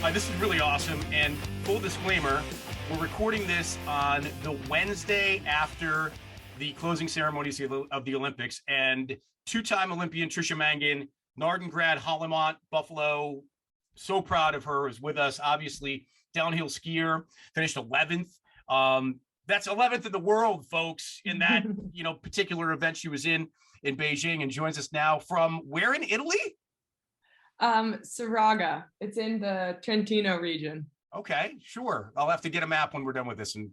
This is really awesome. And full disclaimer, we're recording this on the Wednesday after the closing ceremonies of the Olympics. And two-time Olympian Tricia Mangan, Nordic grad, Holimont, Buffalo. So proud of her, is with us. Obviously, downhill skier, finished 11th. That's 11th in the world, folks, in that particular event she was in Beijing, and joins us now from where in Italy? Saraga. It's in the Trentino region. Okay, sure. I'll have to get a map when we're done with this and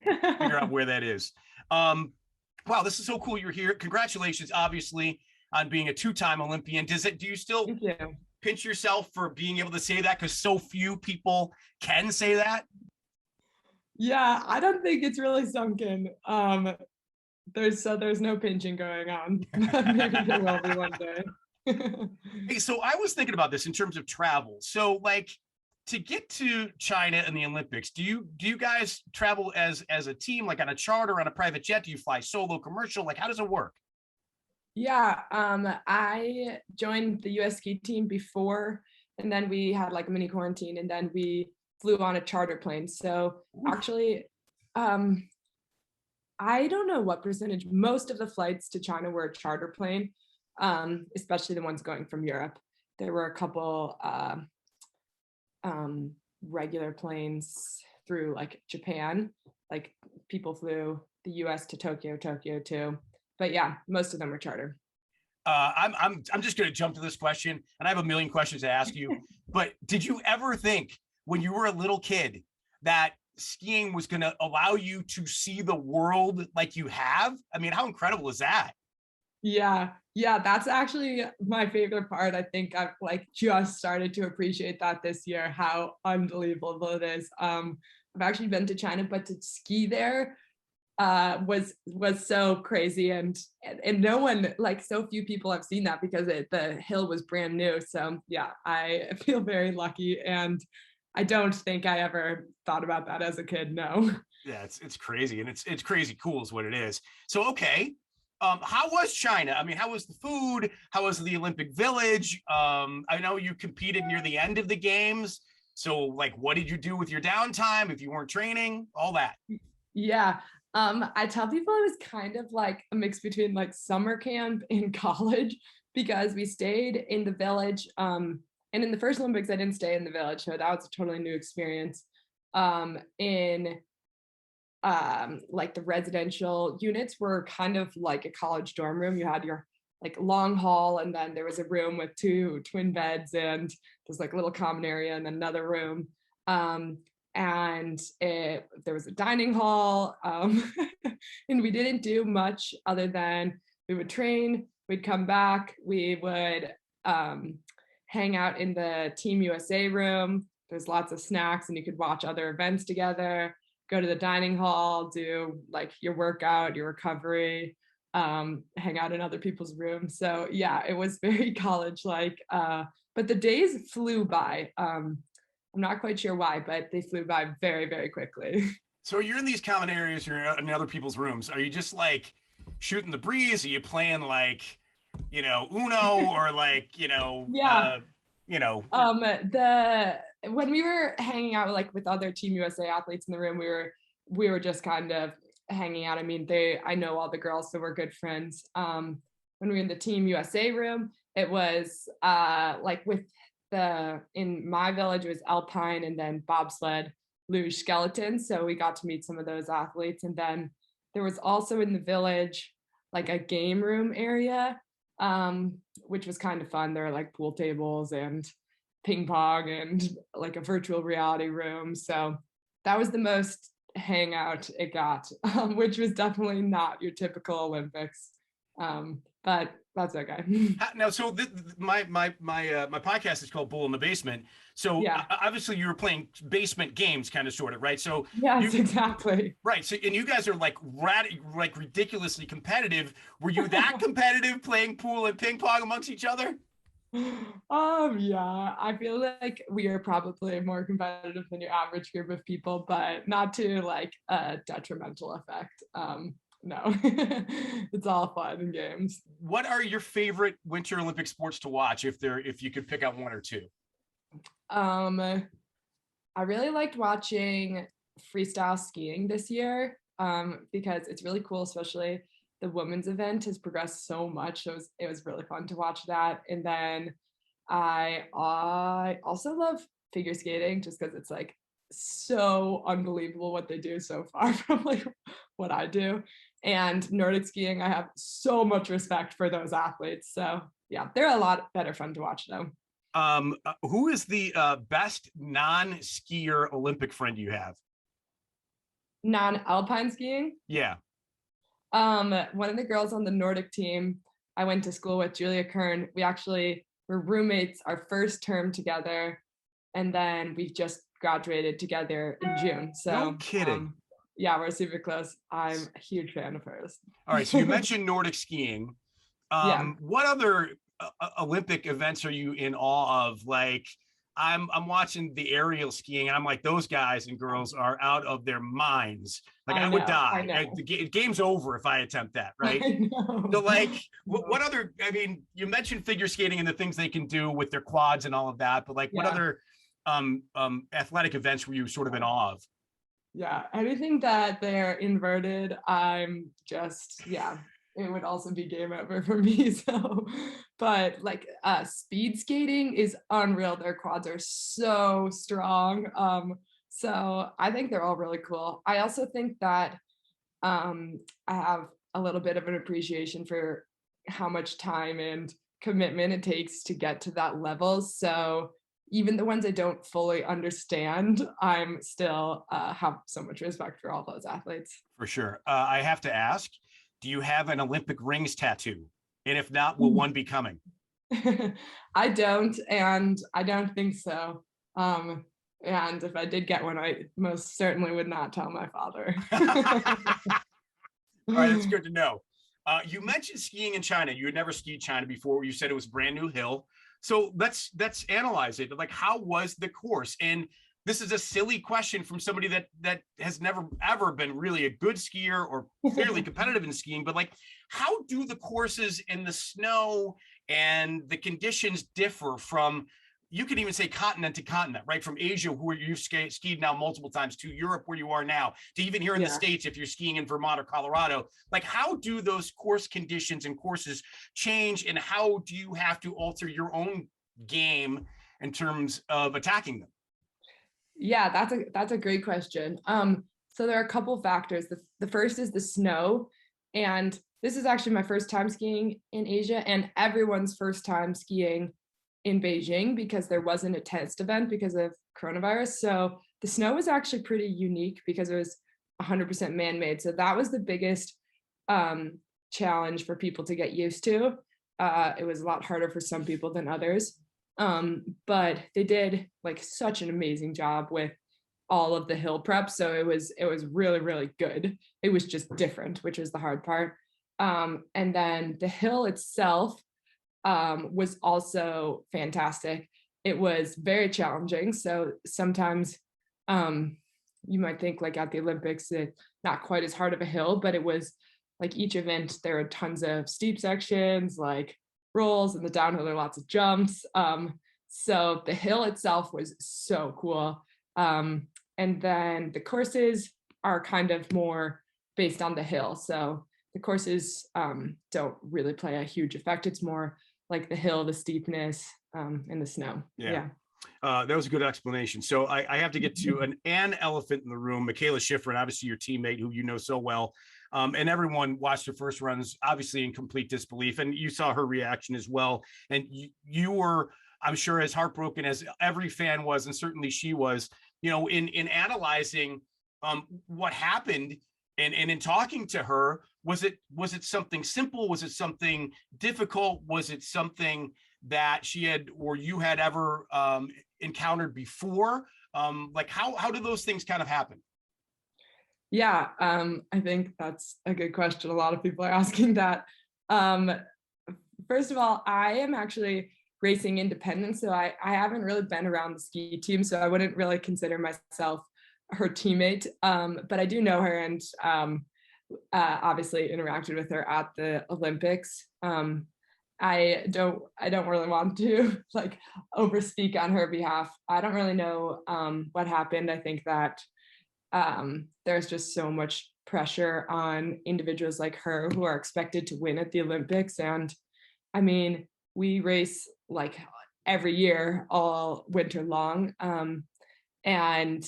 figure out where that is. Wow, this is so cool you're here. Congratulations, obviously, on being a two-time Olympian. Do you still pinch yourself for being able to say that, because so few people can say that? Yeah, I don't think it's really sunk in. There's no pinching going on. Maybe there will be one day. Hey, so I was thinking about this in terms of travel. So, like, to get to China and the Olympics, do you guys travel as a team, like on a charter, on a private jet? Do you fly solo, commercial? Like, how does it work? Yeah, I joined the US ski team before, and then we had like a mini quarantine, and then we flew on a charter plane. So actually, I don't know what percentage. Most of the flights to China were a charter plane, especially the ones going from Europe. There were a couple regular planes through like Japan, like people flew the US to Tokyo too. But yeah, most of them were charter. I'm just going to jump to this question, and I have a million questions to ask you. But did you ever think, when you were a little kid, that skiing was going to allow you to see the world like you have? I mean, how incredible is that? Yeah, that's actually my favorite part. I think I've like just started to appreciate that this year, how unbelievable it is. I've actually been to China, but to ski there was so crazy, and no one, like so few people have seen that, because the hill was brand new. So yeah, I feel very lucky, and I don't think I ever thought about that as a kid. No. Yeah, it's crazy, and it's crazy cool is what it is. So okay, how was China? I mean, how was the food? How was the Olympic Village? I know you competed near the end of the games. So like, what did you do with your downtime if you weren't training? All that. Yeah. I tell people it was kind of like a mix between like summer camp and college, because we stayed in the village. And in the first Olympics, I didn't stay in the village, so that was a totally new experience. In like the residential units were kind of like a college dorm room. You had your like long hall, and then there was a room with two twin beds, and there's like a little common area and another room. And there was a dining hall, and we didn't do much other than we would train, we'd come back, we would hang out in the Team USA room. There's lots of snacks, and you could watch other events together, go to the dining hall, do like your workout, your recovery, hang out in other people's rooms. So yeah, it was very college-like, but the days flew by. I'm not quite sure why, but they flew by very, very quickly. So you're in these common areas, you're in other people's rooms. Are you just like shooting the breeze? Are you playing like, Uno, or like, Yeah. When we were hanging out like with other Team USA athletes in the room, we were just kind of hanging out. I mean, I know all the girls, so we're good friends. When we were in the Team USA room, it was like in my village, it was alpine and then bobsled, luge, skeleton. So we got to meet some of those athletes. And then there was also in the village like a game room area, which was kind of fun. There were like pool tables and ping pong and like a virtual reality room. So that was the most hangout it got, which was definitely not your typical Olympics. But that's okay. Now, so my podcast is called Bull in the Basement. So yeah. Obviously you were playing basement games, kind of, sort of, right? So yes, exactly. Right. So, and you guys are like ridiculously competitive. Were you that competitive playing pool and ping pong amongst each other? Yeah, I feel like we are probably more competitive than your average group of people, but not to like a detrimental effect. No, it's all fun and games. What are your favorite Winter Olympic sports to watch, if you could pick out one or two? I really liked watching freestyle skiing this year because it's really cool, especially the women's event has progressed so much. So it was really fun to watch that. And then I also love figure skating just because it's like so unbelievable what they do so far from like what I do. And Nordic skiing, I have so much respect for those athletes. So yeah, they're a lot better fun to watch though. Who is the best non-skier Olympic friend you have? Non-alpine skiing. Yeah. One of the girls on the Nordic team I went to school with, Julia Kern, we actually were roommates our first term together, and then we just graduated together in June. So no kidding. Yeah, we're super close. I'm a huge fan of hers. All right, so you mentioned Nordic skiing. Yeah. What other Olympic events are you in awe of? Like, I'm watching the aerial skiing, and I'm like, those guys and girls are out of their minds. Like, I would die. The game's over if I attempt that, right? So, like, what other? I mean, you mentioned figure skating and the things they can do with their quads and all of that, but like, what other athletic events were you sort of in awe of? Yeah, anything that they're inverted, I'm just, yeah, it would also be game over for me. So, but like speed skating is unreal. Their quads are so strong. So I think they're all really cool. I also think that I have a little bit of an appreciation for how much time and commitment it takes to get to that level. So even the ones I don't fully understand, I'm still have so much respect for all those athletes. For sure. I have to ask, do you have an Olympic rings tattoo? And if not, will one be coming? I don't, and I don't think so. And if I did get one, I most certainly would not tell my father. All right, that's good to know. You mentioned skiing in China. You had never skied China before. You said it was a brand new hill. So let's analyze it. Like, how was the course? And this is a silly question from somebody that has never ever been really a good skier or fairly competitive in skiing. But like, how do the courses in the snow and the conditions differ from? You could even say continent to continent, right? From Asia, where you've skied now multiple times, to Europe, where you are now, to even here in the States, if you're skiing in Vermont or Colorado. Like, how do those course conditions and courses change, and how do you have to alter your own game in terms of attacking them? Yeah, that's a great question. So there are a couple factors. The first is the snow, and this is actually my first time skiing in Asia, and everyone's first time skiing in Beijing because there wasn't a test event because of coronavirus. So the snow was actually pretty unique because it was 100% man-made. So that was the biggest challenge for people to get used to. It was a lot harder for some people than others. But they did like such an amazing job with all of the hill prep. So it was really, really good. It was just different, which was the hard part. And then the hill itself was also fantastic. It was very challenging. So sometimes you might think like at the Olympics, it's not quite as hard of a hill, but it was like each event, there are tons of steep sections, like rolls, and the downhill, there are lots of jumps. So the hill itself was so cool. And then the courses are kind of more based on the hill. So the courses don't really play a huge effect. It's more like the hill, the steepness, and the snow. Yeah. That was a good explanation. So I have to get to an elephant in the room, Michaela Schifrin, obviously your teammate who you know so well. And everyone watched her first runs, obviously in complete disbelief. And you saw her reaction as well. And you were, I'm sure, as heartbroken as every fan was, and certainly she was, you know, in analyzing what happened and in talking to her. Was it something simple? Was it something difficult? Was it something that she had or you had ever encountered before? Like, how do those things kind of happen? Yeah, I think that's a good question. A lot of people are asking that. First of all, I am actually racing independent, so I haven't really been around the ski team, so I wouldn't really consider myself her teammate. But I do know her, and obviously interacted with her at the Olympics. I don't really want to like overspeak on her behalf. I don't really know what happened. I think that there's just so much pressure on individuals like her who are expected to win at the Olympics. And I mean, we race like every year all winter long. And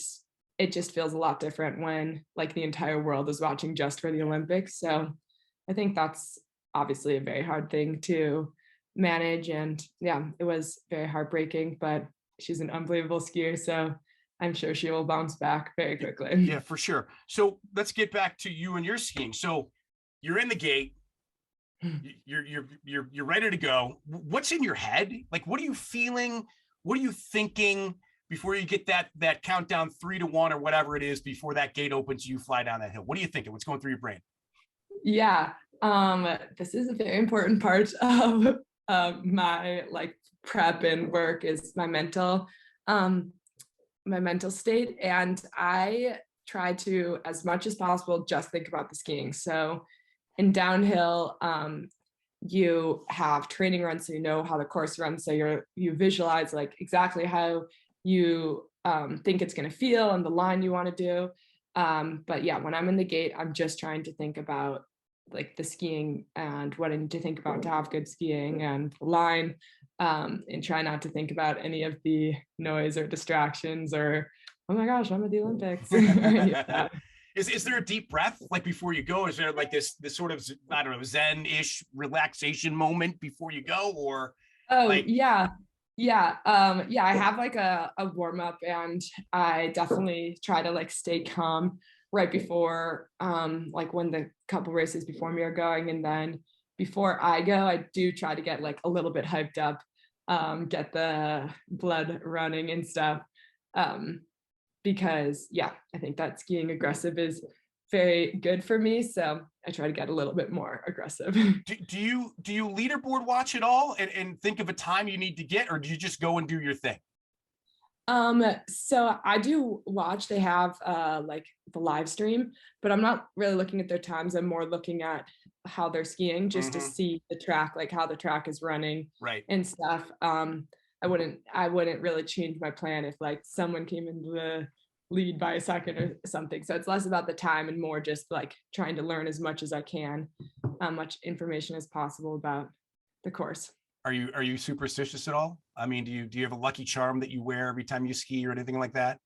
it just feels a lot different when like the entire world is watching just for the Olympics. So I think that's obviously a very hard thing to manage. And yeah, it was very heartbreaking, but she's an unbelievable skier. So I'm sure she will bounce back very quickly. Yeah, for sure. So let's get back to you and your skiing. So you're in the gate, you're ready to go. What's in your head? Like, what are you feeling? What are you thinking before you get that countdown 3-1 or whatever it is before that gate opens, you fly down that hill? What are you thinking? What's going through your brain? Yeah, this is a very important part of my like prep and work is my mental state, and I try to, as much as possible, just think about the skiing. So in downhill, you have training runs, so you know how the course runs. So you visualize like exactly how you think it's going to feel and the line you want to do. But yeah, when I'm in the gate, I'm just trying to think about like the skiing and what I need to think about to have good skiing and the line, and try not to think about any of the noise or distractions or, oh my gosh, I'm at the Olympics. Yeah. Is there a deep breath like before you go? Is there like this sort of, I don't know, zen-ish relaxation moment before you go, or Oh like? yeah. Yeah. Yeah, I have like a warm up, and I definitely try to like stay calm right before like when the couple races before me are going. And then before I go, I do try to get like a little bit hyped up, get the blood running and stuff. Because yeah, I think that skiing aggressive is very good for me. So I try to get a little bit more aggressive. Do you leaderboard watch it all and think of a time you need to get, or do you just go and do your thing? So I do watch, they have like the live stream, but I'm not really looking at their times. I'm more looking at how they're skiing just to see the track, like how the track is running Right. and stuff. I wouldn't really change my plan if like someone came into the lead by a second or something. So it's less about the time and more just like trying to learn as much as I can, much information as possible about the course. Are you superstitious at all? I mean, do you have a lucky charm that you wear every time you ski or anything like that?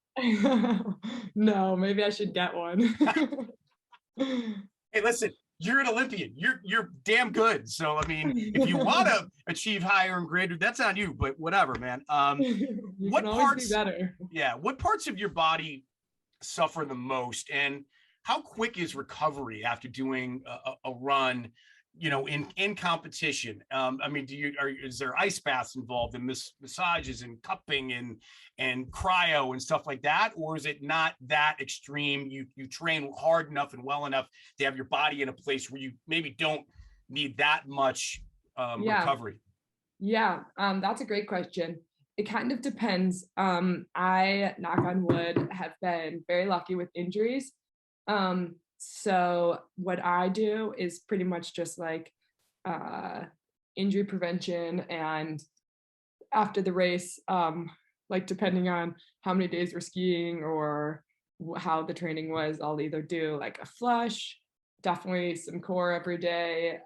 No, maybe I should get one. Hey, listen, you're an Olympian. You're damn good. So I mean, if you want to achieve higher and greater, that's on you. But whatever, man. You can What always be parts? better. Yeah, what parts of your body suffer the most, and how quick is recovery after doing a run, in competition? I mean, is there ice baths involved in massages and cupping and cryo and stuff like that, or is it not that extreme? You train hard enough and well enough to have your body in a place where you maybe don't need that much Yeah, recovery? yeah. That's a great question. It kind of depends. I, knock on wood, have been very lucky with injuries. So what I do is pretty much just like uh, injury prevention, and after the race, like depending on how many days we're skiing or how the training was, I'll either do like a flush, definitely some core every day,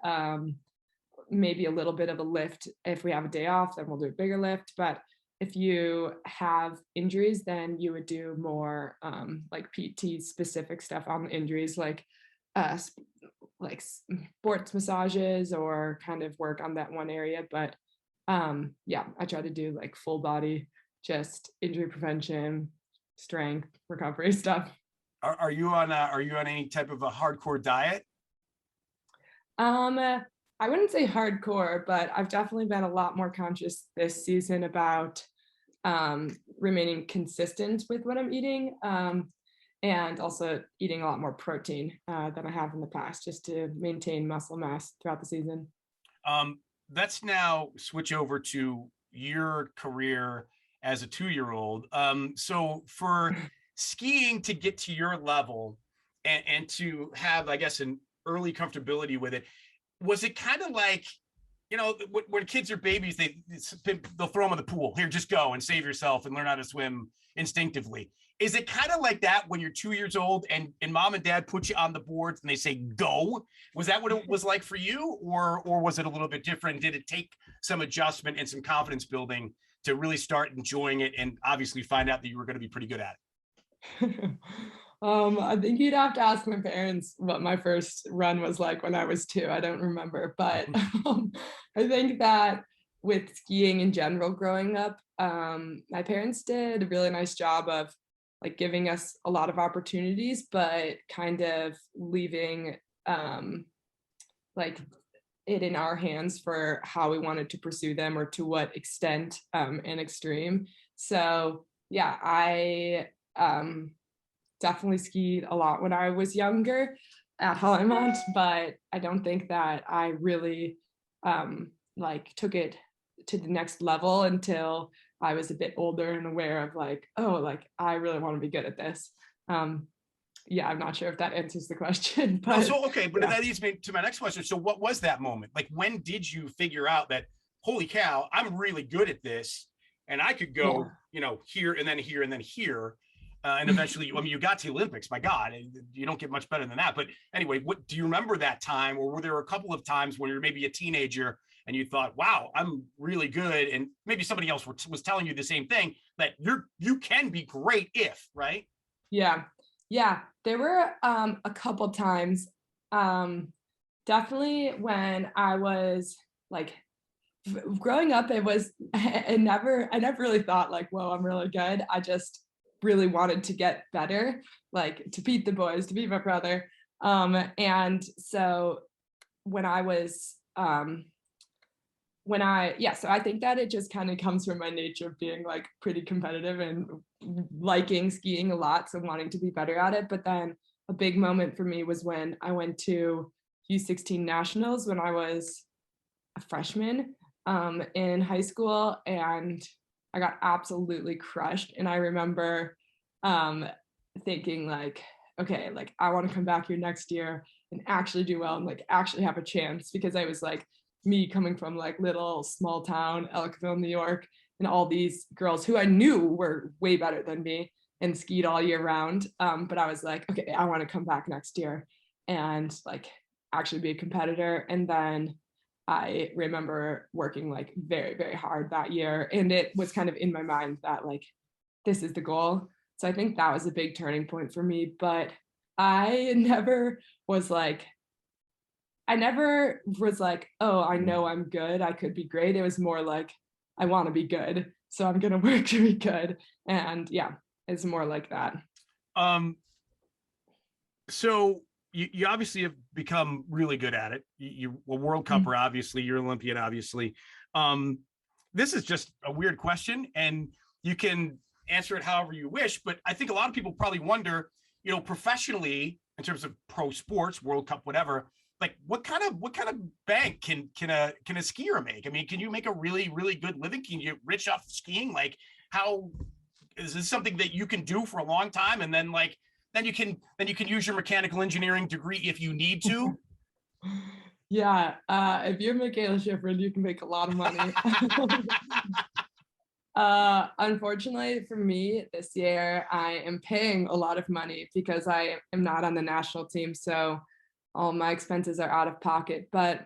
maybe a little bit of a lift. If we have a day off, then we'll do a bigger lift. But if you have injuries, then you would do more like PT specific stuff on the injuries, uh, like sports massages or kind of work on that one area. But yeah, I try to do like full body, just injury prevention, strength, recovery stuff. Are you on any type of a hardcore diet? I wouldn't say hardcore, but I've definitely been a lot more conscious this season about remaining consistent with what I'm eating, and also eating a lot more protein than I have in the past, just to maintain muscle mass throughout the season. Let's now switch over to your career as a 2-year-old. So for skiing to get to your level and to have, I guess, an early comfortability with it, was it kind of like you know, when kids are babies, they'll throw them in the pool. Here, just go and save yourself and learn how to swim instinctively. Is it kind of like that when you're 2 years old and mom and dad put you on the boards and they say go? Was that what it was like for you, or was it a little bit different? Did it take some adjustment and some confidence building to really start enjoying it and obviously find out that you were going to be pretty good at it? I think you'd have to ask my parents what my first run was like when I was 2. I don't remember, but I think that with skiing in general growing up, my parents did a really nice job of like giving us a lot of opportunities, but kind of leaving like it in our hands for how we wanted to pursue them or to what extent and extreme. So yeah, I definitely skied a lot when I was younger at Holimont, but I don't think that I really like took it to the next level until I was a bit older and aware of like, oh, like I really want to be good at this. Yeah, I'm not sure if that answers the question. But no, so okay, but that leads me to my next question. So what was that moment? Like, when did you figure out that, holy cow, I'm really good at this and I could go, you know, here and then here and then here? And eventually, I mean, you got to the Olympics. My God, you don't get much better than that. But anyway, what do you remember that time, or were there a couple of times when you're maybe a teenager and you thought, "Wow, I'm really good," and maybe somebody else was telling you the same thing, that you can be great if, right? Yeah, there were a couple times. Definitely when I was like growing up, I never really thought like, whoa, I'm really good. I just really wanted to get better, like to beat the boys, to beat my brother. And so when I was so I think that it just kind of comes from my nature of being like pretty competitive and liking skiing a lot, so wanting to be better at it. But then a big moment for me was when I went to U16 nationals when I was a freshman in high school, and I got absolutely crushed. And I remember thinking like, okay, like I want to come back here next year and actually do well and like actually have a chance, because I was like me coming from like little small town Ellicottville, New York, and all these girls who I knew were way better than me and skied all year round. But I was like, okay, I want to come back next year and like actually be a competitor. And then I remember working like very, very hard that year. And it was kind of in my mind that like, this is the goal. So I think that was a big turning point for me. But I never was like, oh, I know I'm good, I could be great. It was more like, I want to be good, so I'm going to work to be good. And yeah, it's more like that. So you obviously have become really good at it. You're a World Cupper, obviously. You're Olympian, obviously. This is just a weird question, and you can answer it however you wish. But I think a lot of people probably wonder, you know, professionally, in terms of pro sports, World Cup, whatever, like what kind of bank can a skier make? I mean, can you make a really, really good living? Can you get rich off skiing? Like, how is this something that you can do for a long time, and then like then you can use your mechanical engineering degree if you need to? Yeah, if you're Michaela Schifrin, you can make a lot of money. Unfortunately for me this year, I am paying a lot of money because I am not on the national team, so all my expenses are out of pocket. But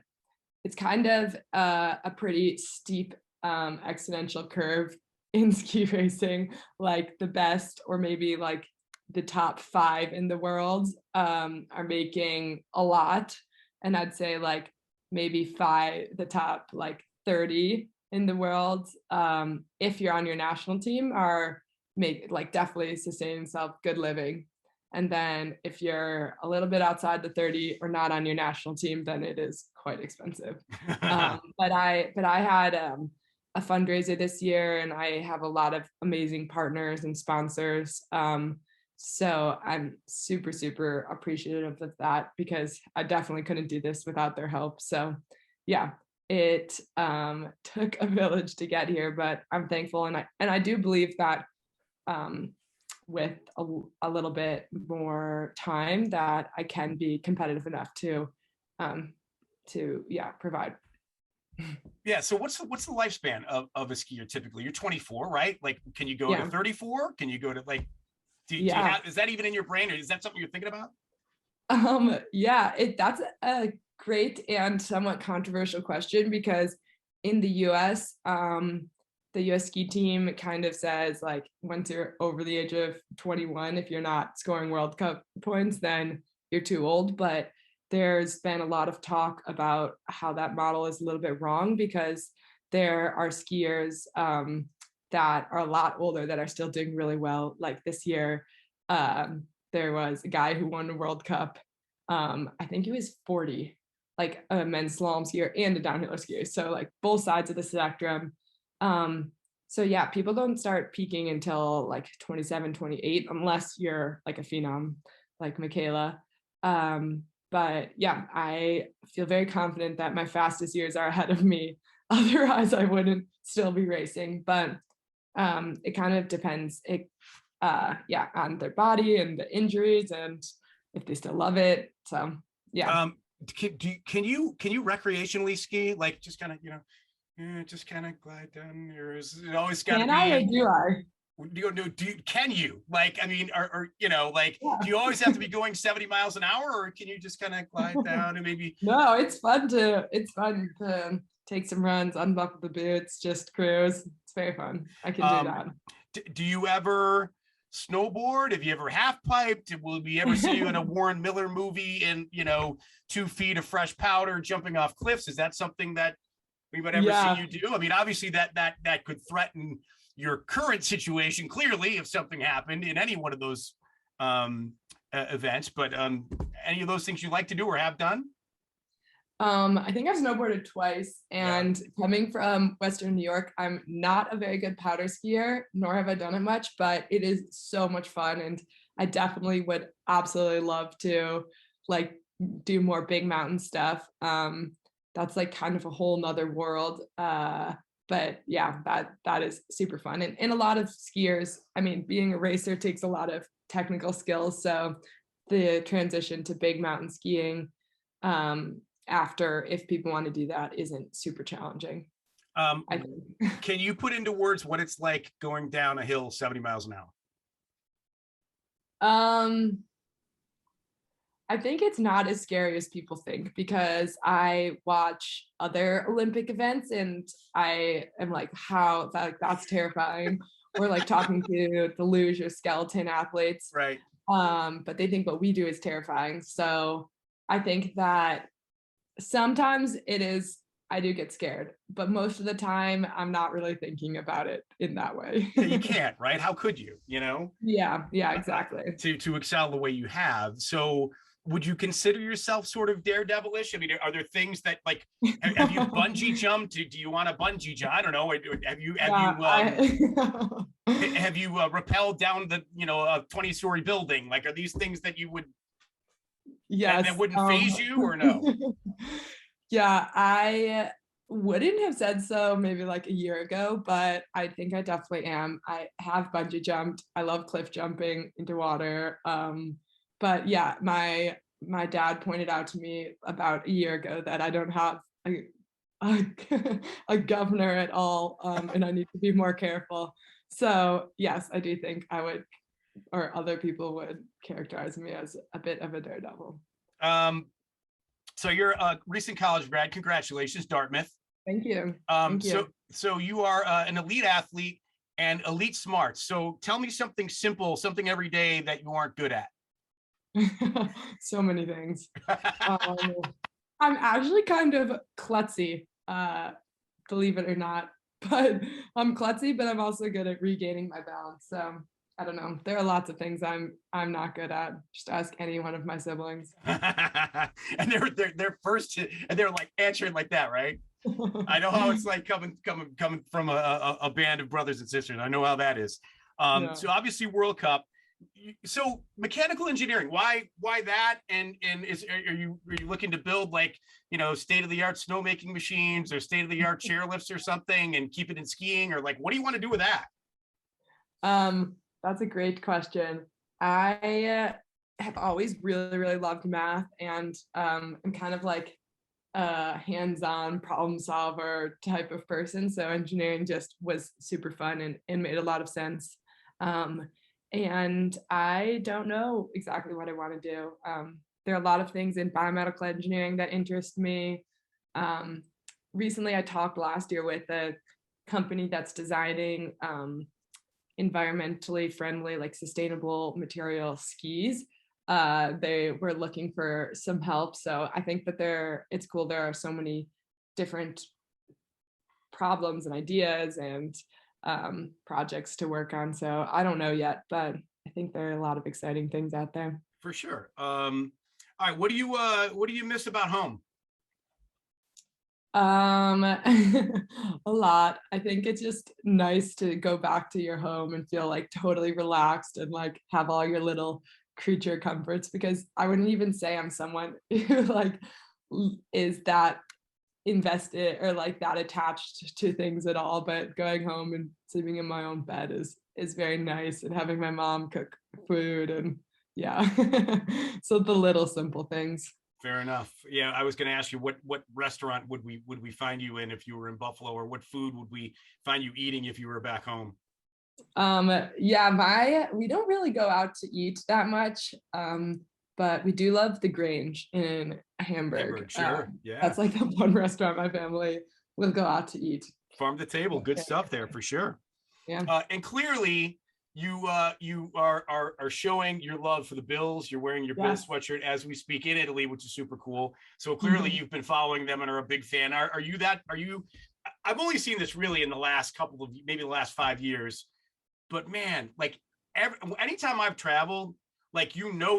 it's kind of a pretty steep exponential curve in ski racing. Like the best, or maybe like the top 5 in the world are making a lot. And I'd say like maybe the top like 30 in the world, if you're on your national team, are definitely sustaining themselves, good living. And then if you're a little bit outside the 30 or not on your national team, then it is quite expensive. But I had a fundraiser this year, and I have a lot of amazing partners and sponsors. So I'm super, super appreciative of that, because I definitely couldn't do this without their help. So yeah, it took a village to get here, but I'm thankful. And I do believe that with a little bit more time, that I can be competitive enough to provide. Yeah. So what's the lifespan of a skier typically? You're 24, right? Like, can you go to Yeah. 34? Can you go to like, do you Yeah. have, is that even in your brain, or is that something you're thinking about? Yeah, that's a great and somewhat controversial question because in the US, the US ski team kind of says like once you're over the age of 21, if you're not scoring World Cup points, then you're too old. But there's been a lot of talk about how that model is a little bit wrong because there are skiers that are a lot older that are still doing really well. Like this year, there was a guy who won the World Cup. I think he was 40, like a men's slalom skier and a downhill skier. So like both sides of the spectrum. So yeah, people don't start peaking until like 27, 28, unless you're like a phenom like Mikaela. But yeah, I feel very confident that my fastest years are ahead of me. Otherwise, I wouldn't still be racing. But it kind of depends. Yeah, on their body and the injuries and if they still love it. So yeah. Can you recreationally ski, like just kind of, just kind of glide down, or is it always got to Can I or be, do I? can you, like, I mean, or like, do you Yeah. always have to be going 70 miles an hour, or can you just kind of glide down and maybe, No, it's fun to take some runs, unbuckle the boots, just cruise. It's very fun. I can do um that. do you ever snowboard? Have you ever half piped? Will we ever see you in a Warren Miller movie in, 2 feet of fresh powder jumping off cliffs? Is that something that we might ever see Yeah. you do? I mean, obviously that could threaten your current situation clearly if something happened in any one of those events, but any of those things you like to do or have done? I think I've snowboarded twice, Yeah. and coming from Western New York, I'm not a very good powder skier, nor have I done it much, but it is so much fun, and I definitely would absolutely love to like do more big mountain stuff. That's like kind of a whole nother world. But yeah, that is super fun. And a lot of skiers, I mean, being a racer takes a lot of technical skills. So the transition to big mountain skiing, after, if people want to do that, isn't super challenging, Um, I think. can you put into words what it's like going down a hill 70 miles an hour? um I think it's not as scary as people think because I watch other Olympic events and I am like, how that's terrifying. Or like talking to the luge or skeleton athletes, Right. but they think what we do is terrifying. So I think that sometimes it is, I do get scared, but most of the time I'm not really thinking about it in that way. Yeah, you can't, right? How could you, Yeah, exactly. to excel the way you have? So would you consider yourself sort of daredevilish? I mean, are there things that, like, have you bungee jumped? Do you want to bungee jump? I don't know. Yeah, Have you rappelled down the, a 20-story building? Like, are these things that you would, that yes. wouldn't phase you, or no? Yeah, I wouldn't have said so maybe like a year ago, but I think I definitely am. I have bungee jumped. I love cliff jumping into water. But yeah, my dad pointed out to me about a year ago that I don't have a, a governor at all, and I need to be more careful. So yes, I do think I would, or other people would characterize me as a bit of a daredevil. Um, so you're a recent college grad. Congratulations, Dartmouth. Thank you. Thank you. So you are an elite athlete and elite smart. So tell me something simple, something every day that you aren't good at. So many things. Um, I'm actually kind of klutzy, believe it or not. But I'm klutzy, but I'm also good at regaining my balance. So I don't know. There are lots of things I'm not good at. Just ask any one of my siblings. And they're first, and they're like answering like that, right? I know how it's like coming from a band of brothers and sisters. I know how that is. Yeah. So obviously World Cup. So mechanical engineering, why that? And are you looking to build, like, state of the art snowmaking machines or state of the art chairlifts or something and keep it in skiing, or like what do you want to do with that? That's a great question. I have always really, really loved math, and I'm kind of like a hands-on problem solver type of person. So engineering just was super fun and made a lot of sense. And I don't know exactly what I want to do. There are a lot of things in biomedical engineering that interest me. Recently, I talked last year with a company that's designing environmentally friendly, like sustainable material skis. They were looking for some help. So I think that it's cool. There are so many different problems and ideas and projects to work on. So I don't know yet, but I think there are a lot of exciting things out there. For sure. All right. What do you miss about home? A lot. I think it's just nice to go back to your home and feel like totally relaxed and like have all your little creature comforts, because I wouldn't even say I'm someone who like is that invested or like that attached to things at all, but going home and sleeping in my own bed is very nice, and having my mom cook food and yeah. So the little simple things. Fair enough. Yeah, I was going to ask you what restaurant would we find you in if you were in Buffalo, or what food would we find you eating if you were back home? Yeah, we don't really go out to eat that much. But we do love the Grange in Hamburg. Sure. Yeah. That's like the one restaurant my family will go out to eat. Farm to table, good stuff there for sure. Yeah. And clearly you are showing your love for the Bills. You're wearing your Bills sweatshirt as we speak in Italy, which is super cool. So clearly you've been following them and are a big fan. Are you? I've only seen this really in the last maybe the last 5 years, but man, like anytime I've traveled, like,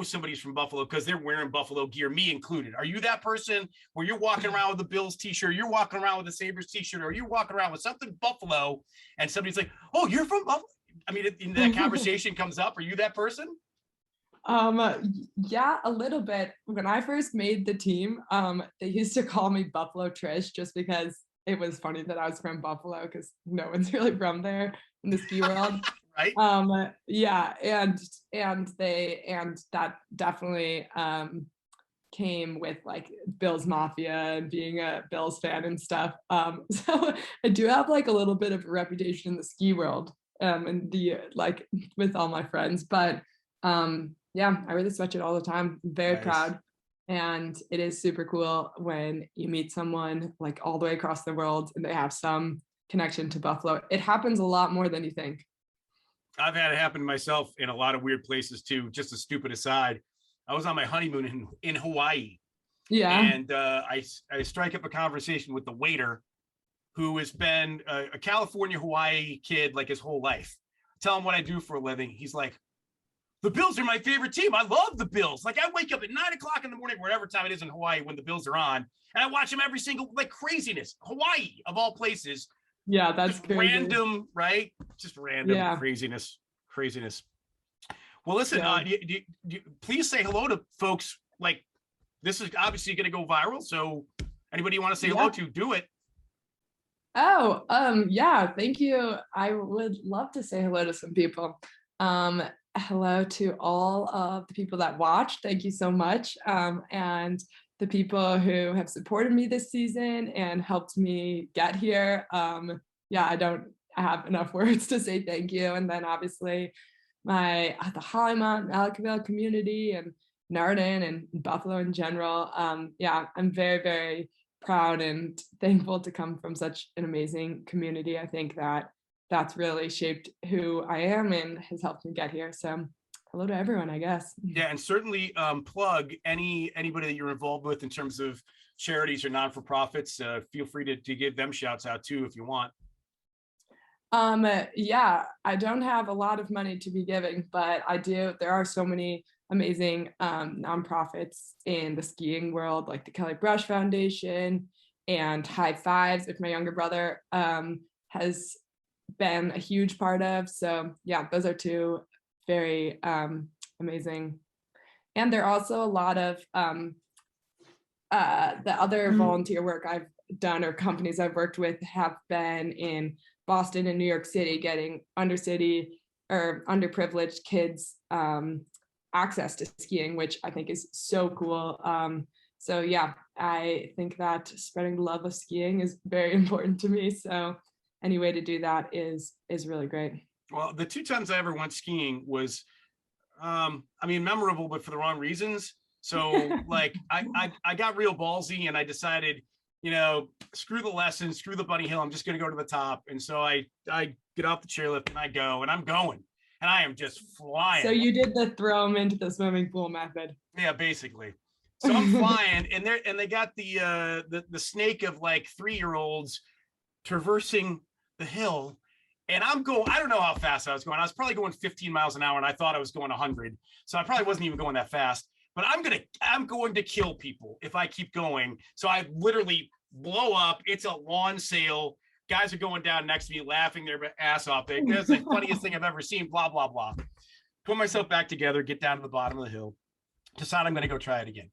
somebody's from Buffalo because they're wearing Buffalo gear, me included. Are you that person where you're walking around with the Bills t-shirt, you're walking around with the Sabres t-shirt, or you're walking around with something Buffalo and somebody's like, oh, you're from Buffalo? I mean, that conversation comes up. Are you that person? Yeah, a little bit. When I first made the team, they used to call me Buffalo Trish just because it was funny that I was from Buffalo, because no one's really from there in the ski world. Right. Yeah, and that definitely came with like Bills Mafia and being a Bills fan and stuff. So I do have like a little bit of a reputation in the ski world, and the like with all my friends. But yeah, I wear the sweatshirt all the time. I'm very proud. And it is super cool when you meet someone like all the way across the world and they have some connection to Buffalo. It happens a lot more than you think. I've had it happen to myself in a lot of weird places too. Just a stupid aside. I was on my honeymoon in Hawaii. Yeah. And I strike up a conversation with the waiter, who has been a California, Hawaii kid like his whole life. Tell him what I do for a living. He's like, the Bills are my favorite team. I love the Bills. Like, I wake up at 9:00 in the morning, whatever time it is in Hawaii when the Bills are on, and I watch them every single, like, craziness. Hawaii, of all places. Yeah, that's crazy. Random, right? Just random craziness. Well, listen, please say hello to folks. Like, this is obviously going to go viral. So anybody you want to say hello to, do it. Oh, yeah, thank you. I would love to say hello to some people. Hello to all of the people that watched. Thank you so much. And the people who have supported me this season and helped me get here. Yeah, I don't have enough words to say thank you. And then obviously the Holimont, Ellicottville community, and Narden and Buffalo in general. Yeah, I'm very, very proud and thankful to come from such an amazing community. I think that's really shaped who I am and has helped me get here. So hello to everyone, I guess. Yeah, and certainly plug anybody that you're involved with in terms of charities or non-for-profits. Feel free to give them shouts out too if you want. Yeah, I don't have a lot of money to be giving, but I do. There are so many amazing nonprofits in the skiing world, like the Kelly Brush Foundation and High Fives, which my younger brother has been a huge part of. So yeah, those are two very amazing. And there are also a lot of the other volunteer work I've done or companies I've worked with have been in Boston and New York City, getting undercity or underprivileged kids access to skiing, which I think is so cool. So yeah, I think that spreading the love of skiing is very important to me. So any way to do that is really great. Well, the 2 times I ever went skiing was, memorable, but for the wrong reasons. So like I got real ballsy and I decided, screw the lesson, screw the bunny hill. I'm just going to go to the top. And so I get off the chairlift and I go, and I'm going, and I am just flying. So you did the throw them into the swimming pool method. Yeah, basically. So I'm flying, and they got the snake of like 3-year-olds traversing the hill, and I'm going. I don't know how fast I was going. I was probably going 15 miles an hour, and I thought I was going 100. So I probably wasn't even going that fast. But I'm going to kill people if I keep going. So I literally blow up. It's a lawn sail. Guys are going down next to me, laughing their ass off. That's the funniest thing I've ever seen. Blah blah blah. Put myself back together. Get down to the bottom of the hill. Decide I'm going to go try it again.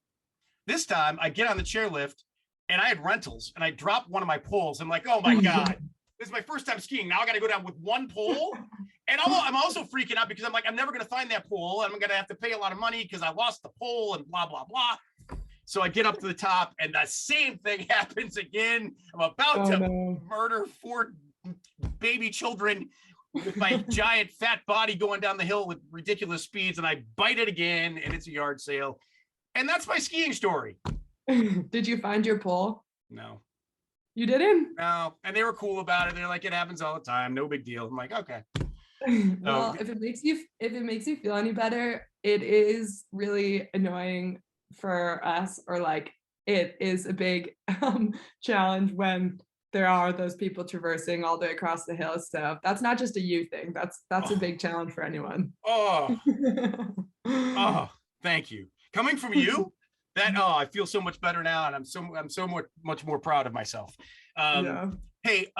This time I get on the chairlift, and I had rentals, and I dropped one of my poles. I'm like, oh my God, this is my first time skiing. Now I got to go down with one pole. And I'm also freaking out because I'm like, I'm never going to find that pole. And I'm going to have to pay a lot of money because I lost the pole and blah, blah, blah. So I get up to the top, and the same thing happens again. I'm about to murder 4 baby children with my giant fat body going down the hill with ridiculous speeds. And I bite it again, and it's a yard sale. And that's my skiing story. Did you find your pole? No. You didn't? No. And they were cool about it. They're like, it happens all the time. No big deal. I'm like, okay. Well, if it makes you feel any better, it is really annoying for us, or like it is a big challenge when there are those people traversing all the way across the hill. So that's not just a you thing. That's a big challenge for anyone. Oh, thank you. Coming from you, I feel so much better now, and I'm so much more proud of myself. Hey,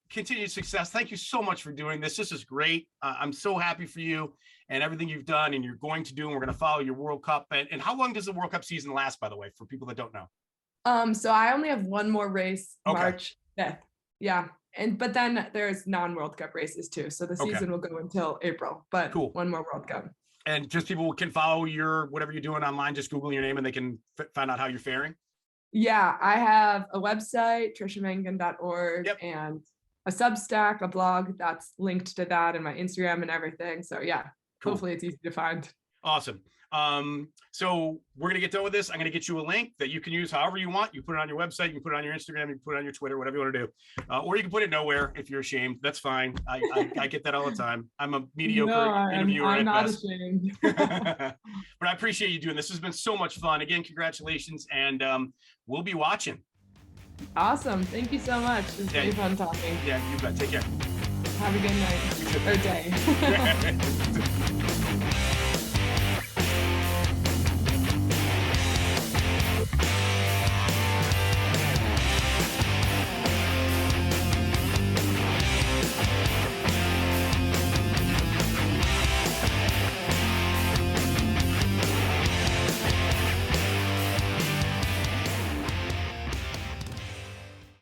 continued success. Thank you so much for doing this. This is great. I'm so happy for you and everything you've done and you're going to do. And we're going to follow your World Cup. And how long does the World Cup season last, by the way, for people that don't know? So I only have one more race, March 5th. Yeah. But then there's non-World Cup races too. So the season will go until April, but cool. One more World Cup. And just people can follow whatever you're doing online, just Google your name and they can find out how you're faring. Yeah. I have a website, triciamangan.org, and a Substack, a blog that's linked to that, and my Instagram and everything. So yeah, cool. Hopefully it's easy to find. Awesome. So we're going to get done with this. I'm going to get you a link that you can use however you want. You put it on your website, you can put it on your Instagram, you can put it on your Twitter, whatever you want to do. Or you can put it nowhere if you're ashamed. That's fine. I get that all the time. I'm a mediocre interviewer. I'm not ashamed. But I appreciate you doing this. This has been so much fun. Again, congratulations. And we'll be watching. Awesome. Thank you so much. It's really fun talking. Yeah, you bet. Take care. Have a good night or day.